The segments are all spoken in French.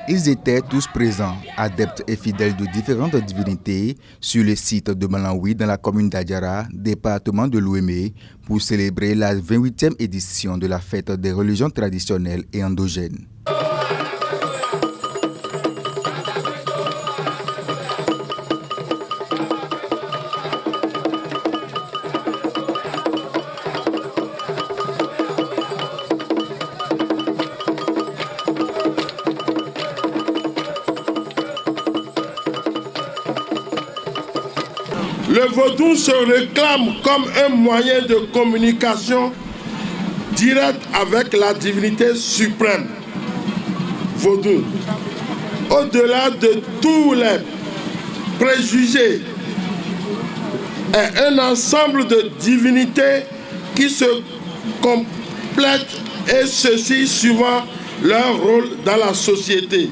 Ils étaient tous présents, adeptes et fidèles de différentes divinités, sur le site de Malangoui dans la commune d'Adjara, département de Lomé, pour célébrer la 28e édition de la fête des religions traditionnelles et endogènes. Le vaudou se réclame comme un moyen de communication directe avec la divinité suprême. Vaudou, au-delà de tous les préjugés, est un ensemble de divinités qui se complètent et ceci suivant leur rôle dans la société.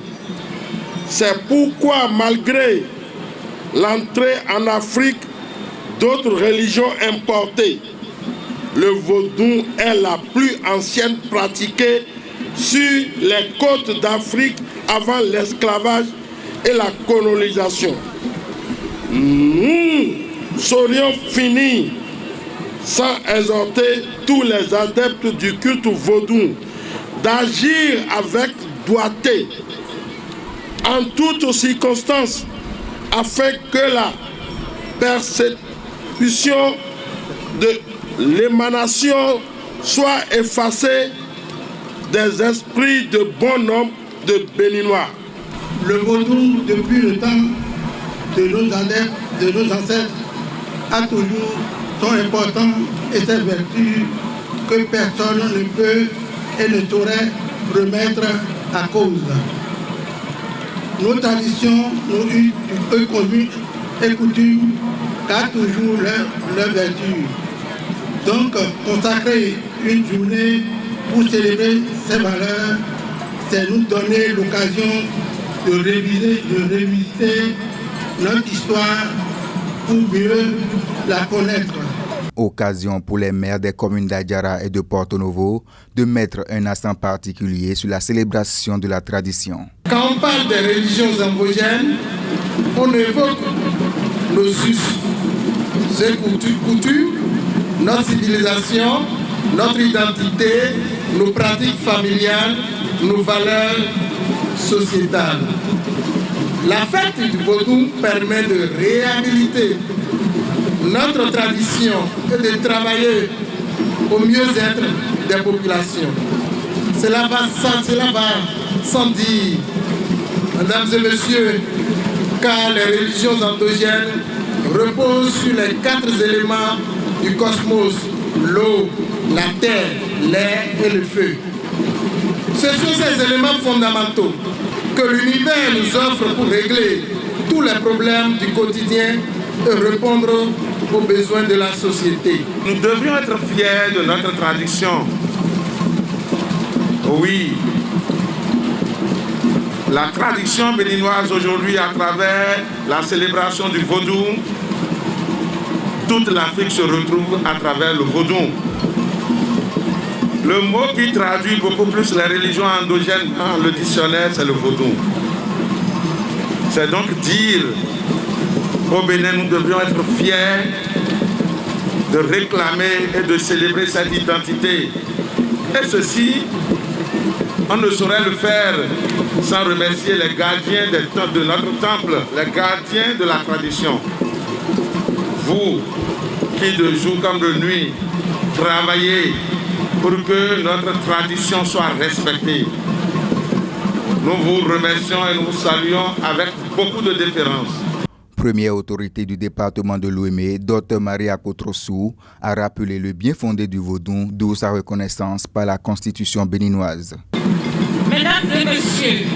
C'est pourquoi malgré l'entrée en Afrique d'autres religions importées, le vaudou est la plus ancienne pratiquée sur les côtes d'Afrique avant l'esclavage et la colonisation. Nous saurions finir sans exhorter tous les adeptes du culte vaudou d'agir avec doigté en toutes circonstances afin que la persécution de l'émanation soit effacée des esprits de bon nombre de Béninois. Le vaudou, depuis le temps de nos adeptes, de nos ancêtres, a toujours son importance et ses vertus que personne ne peut et ne saurait remettre à cause. Nos traditions, nos conduites et coutumes gardent toujours leur vertu. Donc, consacrer une journée pour célébrer ces valeurs, c'est nous donner l'occasion de réviser notre histoire pour mieux la connaître. Occasion pour les maires des communes d'Adjara et de Porto Novo de mettre un accent particulier sur la célébration de la tradition. Quand on parle des religions endogènes, on évoque nos us et coutumes, notre civilisation, notre identité, nos pratiques familiales, nos valeurs sociétales. La fête du vaudou permet de réhabiliter notre tradition et de travailler au mieux-être des populations. Cela va sans dire, mesdames et messieurs, car les religions endogènes reposent sur les 4 éléments du cosmos, l'eau, la terre, l'air et le feu. Ce sont ces éléments fondamentaux que l'univers nous offre pour régler tous les problèmes du quotidien et répondre aux besoins de la société. Nous devrions être fiers de notre tradition. Oui, la tradition béninoise aujourd'hui à travers la célébration du vaudou, toute l'Afrique se retrouve à travers le vaudou. Le mot qui traduit beaucoup plus les religions endogènes dans le dictionnaire, c'est le vaudou. C'est donc dire au Bénin, nous devrions être fiers de réclamer et de célébrer cette identité. Et ceci, on ne saurait le faire sans remercier les gardiens de notre temple, les gardiens de la tradition. Vous, qui de jour comme de nuit, travaillez pour que notre tradition soit respectée. Nous vous remercions et nous vous saluons avec beaucoup de déférence. Première autorité du département de Lomé, Dr Maria Kotrossou, a rappelé le bien fondé du vaudou, d'où sa reconnaissance par la Constitution béninoise. Mesdames et messieurs,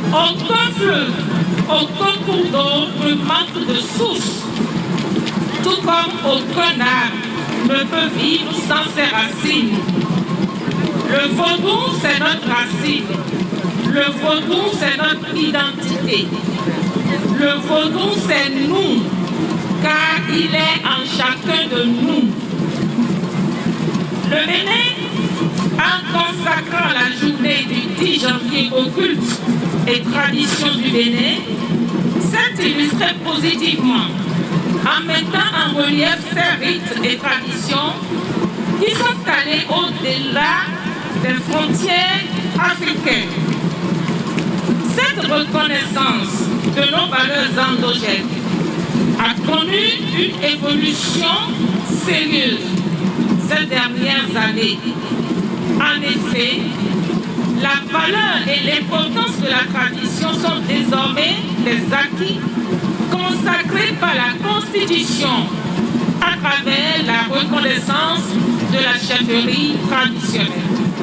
aucun fleuve, aucun cours d'eau ne manque de source, tout comme aucun arbre ne peut vivre sans ses racines. Le vaudou, c'est notre racine. Le vaudou, c'est notre identité. Le vaudou, c'est nous, car il est en chacun de nous. Le Bénin, en consacrant la journée du 10 janvier au culte et traditions du Bénin s'est illustré positivement en mettant en relief ces rites et traditions qui sont allés au-delà des frontières africaines. Cette reconnaissance de nos valeurs endogènes a connu une évolution sérieuse ces dernières années. En effet, la valeur et l'importance de la tradition sont désormais des acquis consacrés par la Constitution à travers la reconnaissance de la chefferie traditionnelle.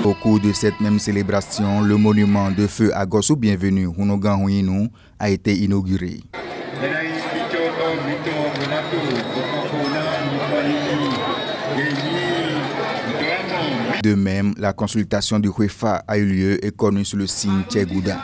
Au cours de cette même célébration, le monument de feu à Gossou Bienvenue, Hunogan Huinou, a été inauguré. De même, la consultation du Huefa a eu lieu et connue sous le signe Tchegouda.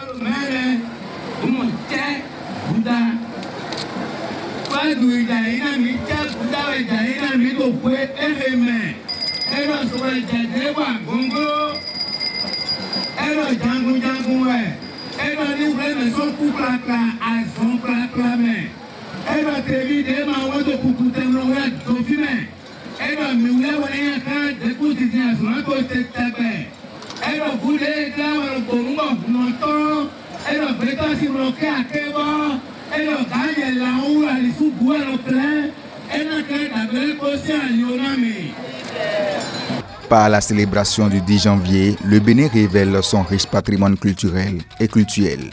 Par la célébration du 10 janvier, le Bénin révèle son riche patrimoine culturel et cultuel.